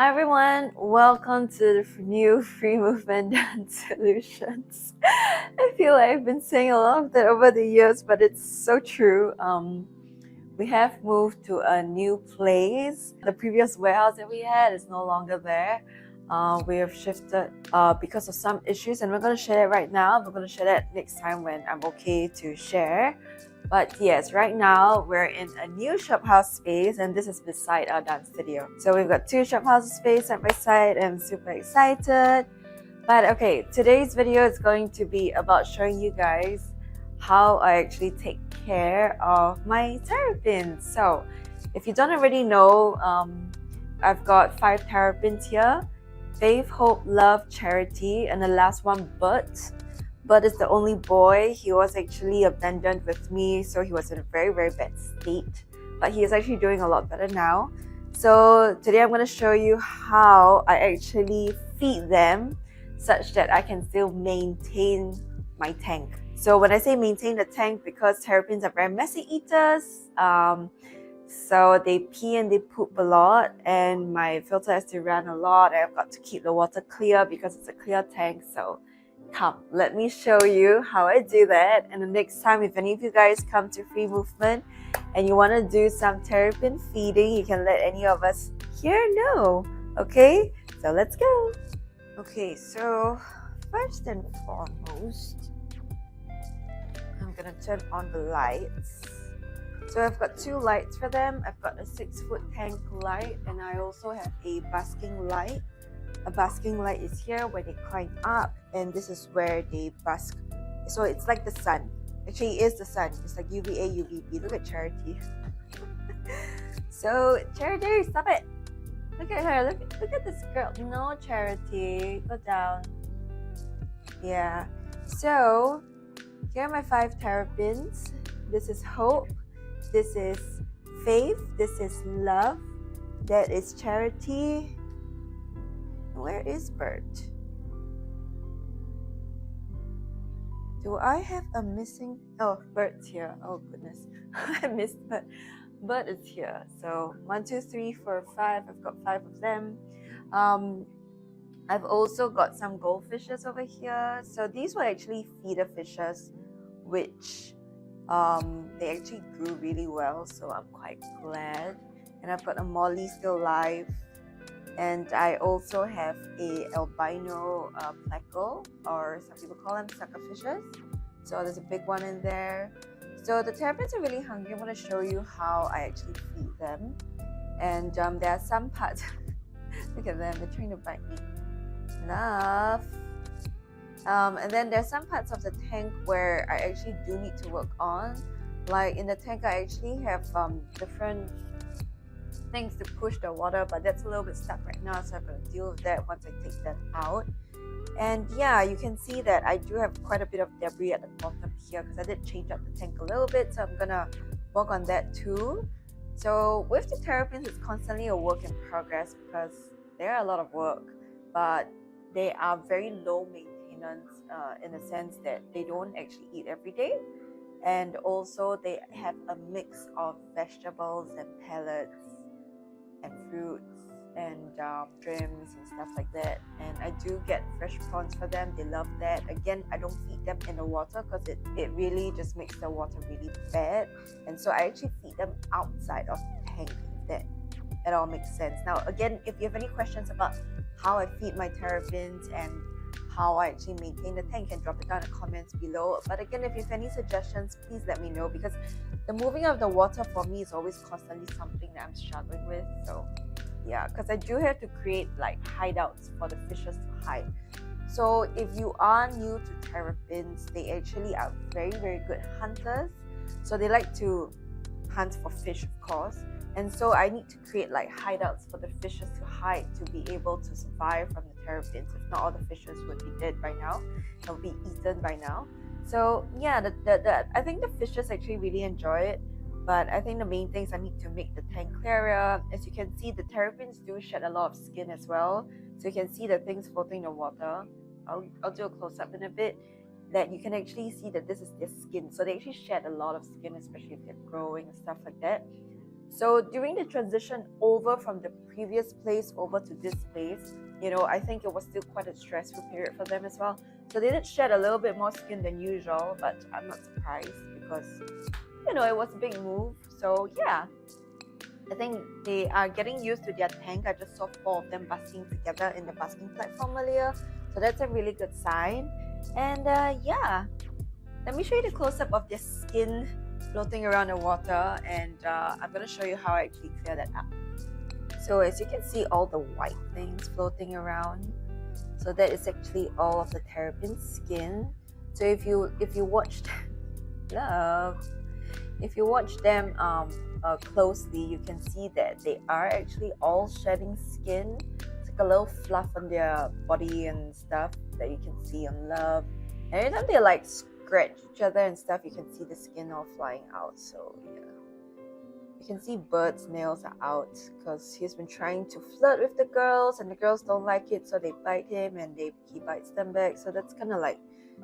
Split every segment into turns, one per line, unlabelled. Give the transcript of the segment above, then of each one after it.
Hi everyone, welcome to the new free movement dance solutions. I feel like I've been saying a lot of that over the years, but it's so true. We have moved to a new place. The previous warehouse that we had is no longer there. We have shifted because of some issues, and we're going to share it right now. We're going to share that next time when I'm okay to share. But yes, right now we're in a new shophouse space, and this is beside our dance studio. So we've got two shophouse space side by side, and I'm super excited. But okay, today's video is going to be about showing you guys how I actually take care of my terrapins. So if you don't already know, I've got 5 terrapins here: Faith, Hope, Love, Charity, and the last one, Bud is the only boy. He was actually abandoned with me, so he was in a very, very bad state. But he is actually doing a lot better now. So today I'm going to show you how I actually feed them such that I can still maintain my tank. So when I say maintain the tank, because terrapins are very messy eaters, so they pee and they poop a lot, and my filter has to run a lot. I've got to keep the water clear because it's a clear tank. So come, let me show you how I do that. And the next time, if any of you guys come to Free Movement and you want to do some terrapin feeding, you can let any of us here know. Okay, so let's go. Okay, so first and foremost, I'm gonna turn on the lights. So I've got 2 lights for them. I've got a 6-foot tank light, and I also have a basking light. A basking light is here where they climb up, and this is where they bask. So it's like the sun. Actually, it is the sun. It's like UVA, UVB. Look at Charity. So Charity, stop it. Look at her. Look at this girl. No, Charity, go down. Yeah. So here are my 5 terrapins. This is Hope. This is Faith. This is Love. That is Charity. Where is Bert? Do I have a missing? Oh, Bert's here. Oh goodness, I missed Bert. Bert is here. So 1, 2, 3, 4, 5. I've got 5 of them. I've also got some goldfishes over here. So these were actually feeder fishes, which they actually grew really well. So I'm quite glad. And I've got a molly still alive. And I also have a albino pleco, or some people call them suckerfishes. So there's a big one in there. So the terrapins are really hungry. I'm going to show you how I actually feed them. And there are some parts. Look at them, they're trying to bite me. Enough. And then there's some parts of the tank where I actually do need to work on. Like in the tank, I actually have different things to push the water, but that's a little bit stuck right now, so I'm going to deal with that once I take that out. And yeah, you can see that I do have quite a bit of debris at the bottom here because I did change up the tank a little bit, so I'm gonna work on that too. So with the terrapins, it's constantly a work in progress because they're a lot of work, but they are very low maintenance in the sense that they don't actually eat every day, and also they have a mix of vegetables and pellets and fruits and shrimps and stuff like that. And I do get fresh prawns for them. They love that. Again, I don't feed them in the water because it really just makes the water really bad. And so I actually feed them outside of the tank, if that at all makes sense. Now, again, if you have any questions about how I feed my terrapins and how I actually maintain the tank, you can drop it down in the comments below. But again, if you have any suggestions, please let me know, because the moving of the water for me is always constantly something that I'm struggling with. So yeah, because I do have to create like hideouts for the fishes to hide. So if you are new to terrapins, they actually are very, very good hunters. So they like to hunt for fish, of course. And so I need to create like hideouts for the fishes to hide to be able to survive from the terrapins. If not, all the fishes would be dead by now. They'll be eaten by now. So yeah, I think the fishes actually really enjoy it. But I think the main things, I need to make the tank clearer. As you can see, the terrapins do shed a lot of skin as well. So you can see the things floating in the water. I'll do a close-up in a bit. That you can actually see that this is their skin. So they actually shed a lot of skin, especially if they're growing and stuff like that. So during the transition over from the previous place over to this place, I think it was still quite a stressful period for them as well. So they did shed a little bit more skin than usual, but I'm not surprised because, it was a big move. So yeah, I think they are getting used to their tank. I just saw 4 of them basking together in the basking platform earlier. So that's a really good sign. And yeah, let me show you the close-up of their skin floating around the water, and I'm going to show you how I actually clear that up. So as you can see, all the white things floating around, so that is actually all of the terrapin skin. So if you watched love if you watch them closely, you can see that they are actually all shedding skin. It's like a little fluff on their body and stuff that you can see on love. And every time they like scratch each other and stuff, you can see the skin all flying out. So yeah, you can see Bird's nails are out because he's been trying to flirt with the girls, and the girls don't like it, so they bite him and he bites them back. So that's kind of like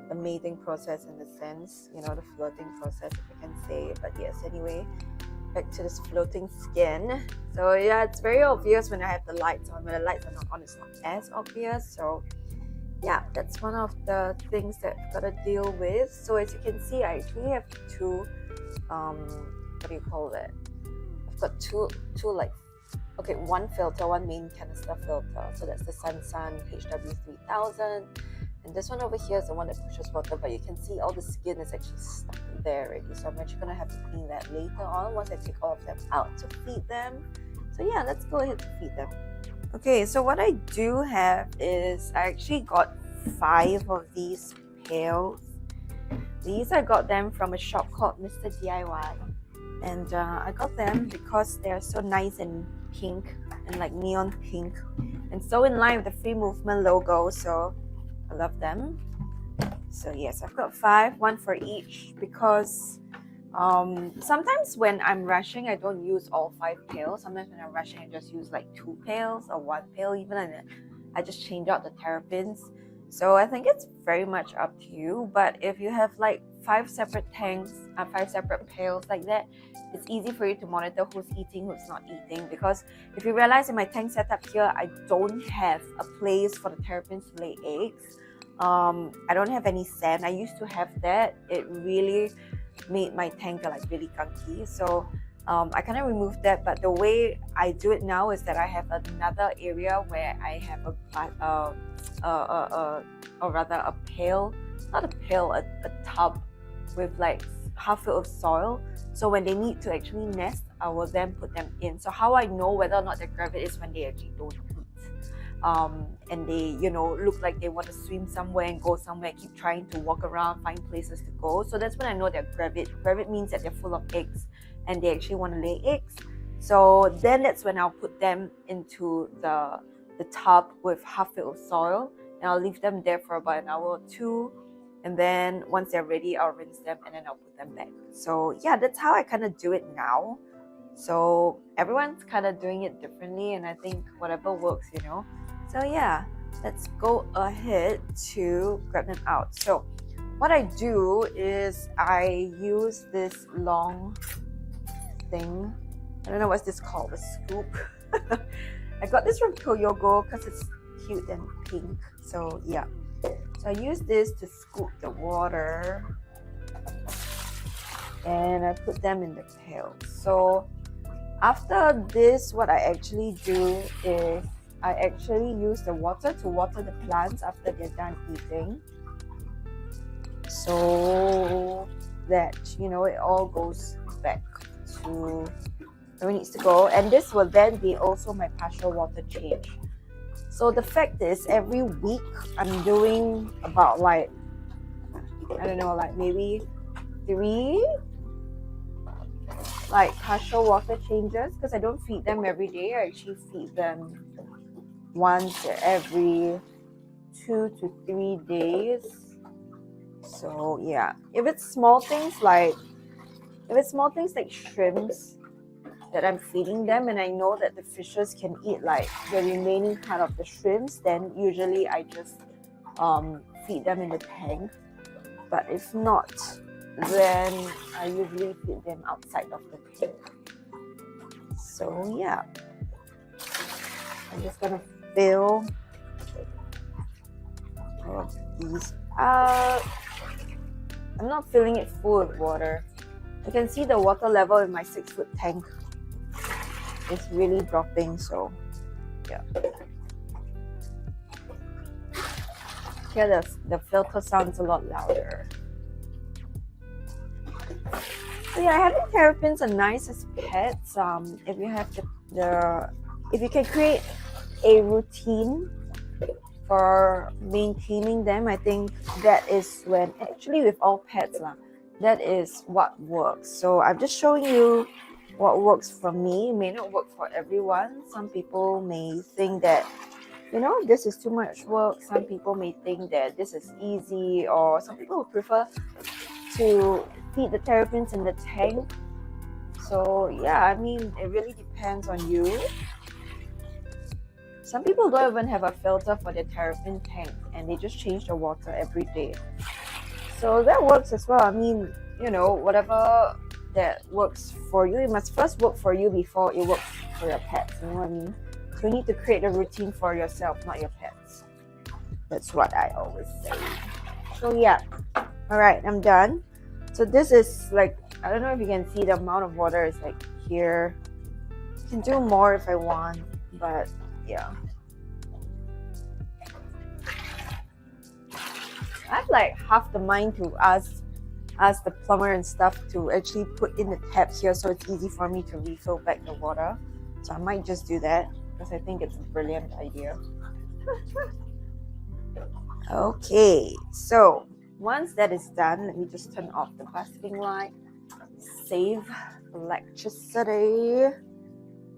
the mating process in a sense, the floating process, if I can say. But yes, anyway, back to this floating skin. So yeah, it's very obvious when I have the lights on. When the lights are not on, it's not as obvious. So yeah, that's one of the things that I've got to deal with. So as you can see, I actually have 2 what do you call that? I've got two like, okay, 1 filter, 1 main canister filter. So that's the Sansan HW3000. And this one over here is the one that pushes water, but you can see all the skin is actually stuck there already. So I'm actually going to have to clean that later on once I take all of them out to feed them. So yeah, let's go ahead to feed them. Okay, so what I do have is I actually got 5 of these pails. These I got them from a shop called Mr. DIY. And I got them because they're so nice and pink and like neon pink. And so in line with the Free Movement logo. So I love them. So yes, I've got 5, 1 for each, because sometimes when I'm rushing, I don't use all 5 pails. Sometimes when I'm rushing, I just use like 2 pails or 1 pail even, and I just change out the terrapins. So I think it's very much up to you. But if you have like 5 separate tanks, 5 separate pails like that, it's easy for you to monitor who's eating, who's not eating. Because if you realize in my tank setup here, I don't have a place for the terrapins to lay eggs. I don't have any sand. I used to have that. It really made my tank like really gunky. So I kind of removed that. But the way I do it now is that I have another area where I have a pail, not a pail, a tub with like half filled with soil. So when they need to actually nest, I will then put them in. So how I know whether or not they're gravid is when they actually don't eat. And they, look like they want to swim somewhere and go somewhere, keep trying to walk around, find places to go. So that's when I know they're gravid. Gravid means that they're full of eggs and they actually want to lay eggs. So then that's when I'll put them into the tub with half filled with soil, and I'll leave them there for about an hour or 2. And then once they're ready, I'll rinse them and then I'll put them back. So yeah, that's how I kind of do it now. So everyone's kind of doing it differently, and I think whatever works, So yeah, let's go ahead to grab them out. So what I do is I use this long thing. I don't know what's this called, a scoop. I got this from Toyogo because it's cute and pink. So yeah, so I use this to scoop the water and I put them in the pail. So after this, what I actually do is I actually use the water to water the plants after they're done eating, so that it all goes back to where it needs to go. And this will then be also my partial water change. So the fact is, every week I'm doing about like, I don't know, like maybe 3 like partial water changes, because I don't feed them every day. I actually feed them once every 2 to 3 days. So yeah, if it's small things like shrimps that I'm feeding them, and I know that the fishes can eat like the remaining part of the shrimps, then usually I just feed them in the tank. But if not, then I usually feed them outside of the tank. So yeah, I'm just gonna fill all of these up. I'm not filling it full with water. You can see the water level in my 6-foot tank. It's really dropping, so yeah. Here the filter sounds a lot louder. So yeah, having terrapins are nice as pets. If you have if you can create a routine for maintaining them, I think that is when, actually with all pets that is what works. So I'm just showing you what works for me. It may not work for everyone. Some people may think that, you know, this is too much work. Some people may think that this is easy, or some people would prefer to feed the terrapins in the tank. So yeah, I mean, it really depends on you. Some people don't even have a filter for their terrapin tank, and they just change the water every day. So that works as well. I mean, you know, whatever that works for you, it must first work for you before it works for your pets. You know what I mean? So you need to create a routine for yourself, not your pets. That's what I always say. So yeah, all right, I'm done. So this is like, I don't know if you can see the amount of water is like here. I can do more if I want, but yeah. I have like half the mind to ask the plumber and stuff to actually put in the tap here so it's easy for me to refill back the water. So I might just do that because I think it's a brilliant idea. Okay, so once that is done, let me just turn off the basking light, save electricity.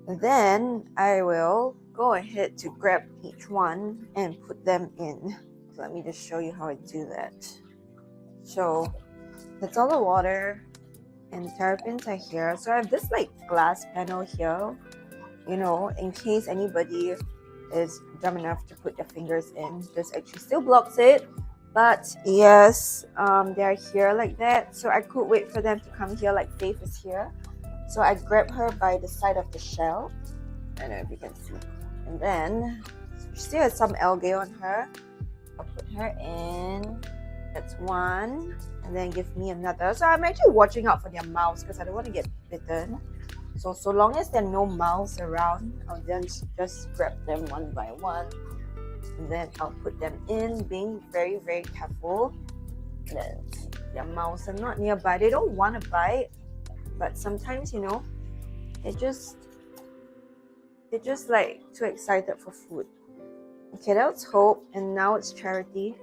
Then I will go ahead to grab each one and put them in. So let me just show you how I do that. So that's all the water, and the terrapins are here. So I have this like glass panel here, you know, in case anybody is dumb enough to put their fingers in. This actually still blocks it, but yes, they're here like that. So I could wait for them to come here, like Faith is here. So I grab her by the side of the shell. I don't know if you can see. And then she still has some algae on her. I'll put her in. That's one. And then give me another. So I'm actually watching out for their mouths because I don't want to get bitten. So long as there are no mouths around, I'll then just grab them one by one. And then I'll put them in, being very, very careful that their mouths are not nearby. They don't want to bite, but sometimes, you know, they're just like too excited for food. Okay, that was Hope, and now it's Charity.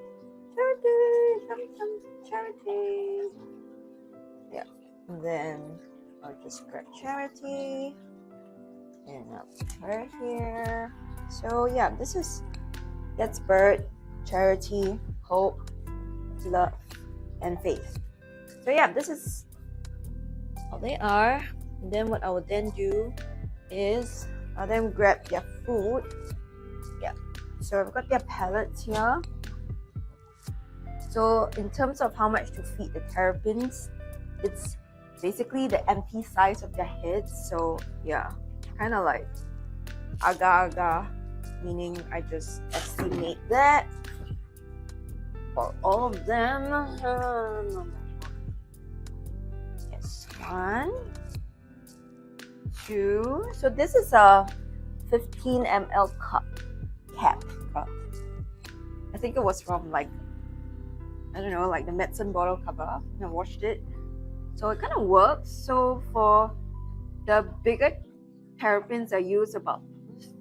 Charity, come, Charity. Yeah, and then I'll just grab Charity, and I'll put her here. So yeah, that's Bird, Charity, Hope, Love, and Faith. So yeah, this is how they are. And then what I will then do is I'll then grab their food. Yeah, so I've got their pellets here. So in terms of how much to feed the terrapins, it's basically the empty size of their heads. So yeah, kind of like aga-aga, meaning I just estimate that for all of them. Yes, 1, 2. So this is a 15 ml cap. I think it was from like, I don't know, like the medicine bottle cover. And I washed it. So it kind of works. So for the bigger terrapins, I use about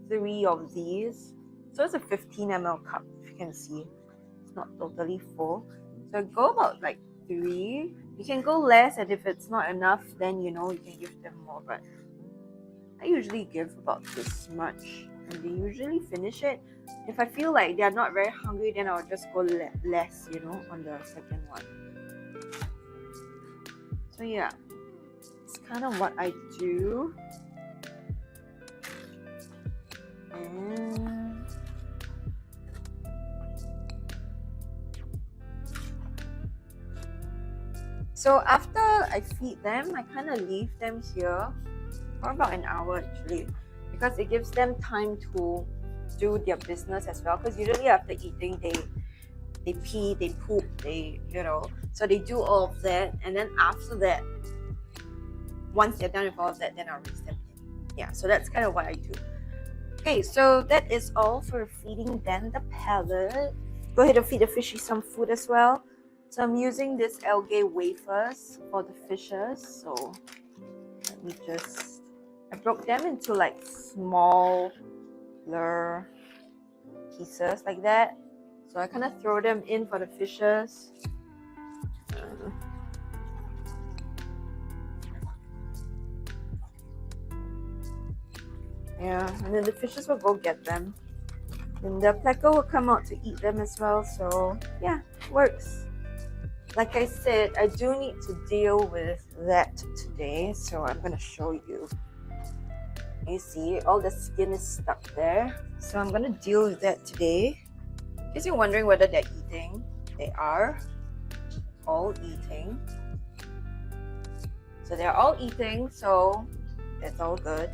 3 of these. So it's a 15 ml cup, if you can see. It's not totally full. So I go about like 3. You can go less, and if it's not enough, then you know you can give them more. But I usually give about this much, and they usually finish it. If I feel like they're not very hungry, then I'll just go less, you know, on the second one. So yeah, it's kind of what I do. And so after I feed them, I kind of leave them here for about an hour actually, because it gives them time to do their business as well. Because usually after eating, they pee, they poop, they so they do all of that, and then after that, once they're done with all of that, then I'll release them in. Yeah, so that's kind of what I do. Okay, so that is all for feeding them the pellet. Go ahead and feed the fishies some food as well. So I'm using this algae wafers for the fishes. So let me I broke them into like smaller pieces like that. So I kind of throw them in for the fishes. Yeah, and then the fishes will go get them. And the pleco will come out to eat them as well. So yeah, works. Like I said, I do need to deal with that today. So I'm going to show you. You see, all the skin is stuck there. So I'm going to deal with that today. In case you're wondering whether they're eating, they are all eating. So they're all eating, so it's all good.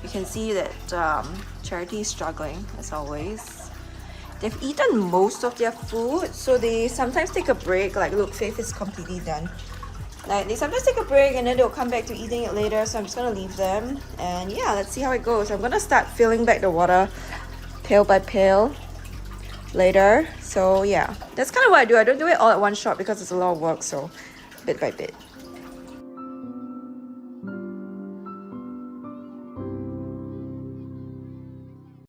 You can see that Charity is struggling as always. They've eaten most of their food, so they sometimes take a break. Like, look, Faith is completely done. Like, they sometimes take a break and then they'll come back to eating it later. So I'm just gonna leave them, and yeah, let's see how it goes. I'm gonna start filling back the water pail by pail later. So yeah, that's kind of what I do. I don't do it all at one shot because it's a lot of work. So bit by bit.